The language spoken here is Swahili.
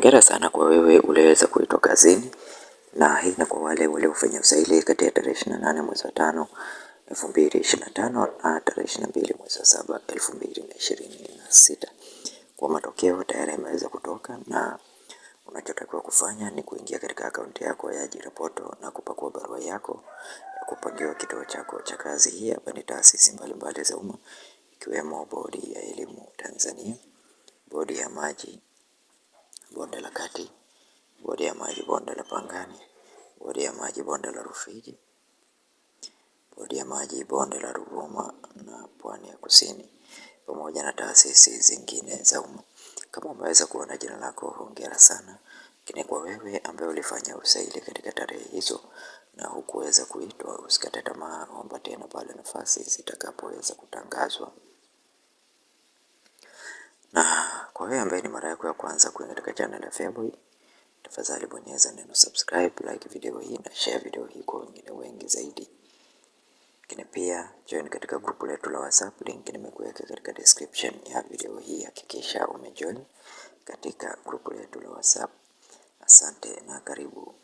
Hongera sana kwa wewe uliweza kuitwa kazini, na hii ni kwa wale waliofanya usaili kati ya tarehe 28 mwezi wa 5 2025 na tarehe 22 mwezi wa 7 2026. Kwa matokeo tayari yameweza kutoka, na unachotakiwa kufanya ni kuingia katika akaunti yako ya ajira portal na kupakua barua yako ya kupangiwa kituo chako cha kazi. Hii hapa ni taasisi mbalimbali za umma ikiwemo Bodi ya Elimu Tanzania, Bodi ya Maji Bonde la Kati, Bodi ya Maji Bonde la Pangani, Bodi ya Maji Bonde la Rufiji, Bodi ya Maji Bonde la Ruvuma na Pwani ya Kusini, pamoja na taasisi zingine za umma. Kama umeweza kuona jina lako, hongera sana. Lakini kwa wewe ambaye ulifanya usaili katika tarehe hizo na hukuweza kuitwa, usikate tamaa, omba tena pale nafasi zitakapoweza kutangazwa. Na kwa wewe ambaye ni mara yako ya kwanza kuingia katika channel ya Feaboy, tafadhali bonyeza neno subscribe, like video hii na share video hii kwa wengine wengi zaidi. Lakini pia join katika grupu letu la WhatsApp, link nimekuweka katika description ya video hii. Hakikisha umejoin katika grupu letu la WhatsApp. Asante na karibu.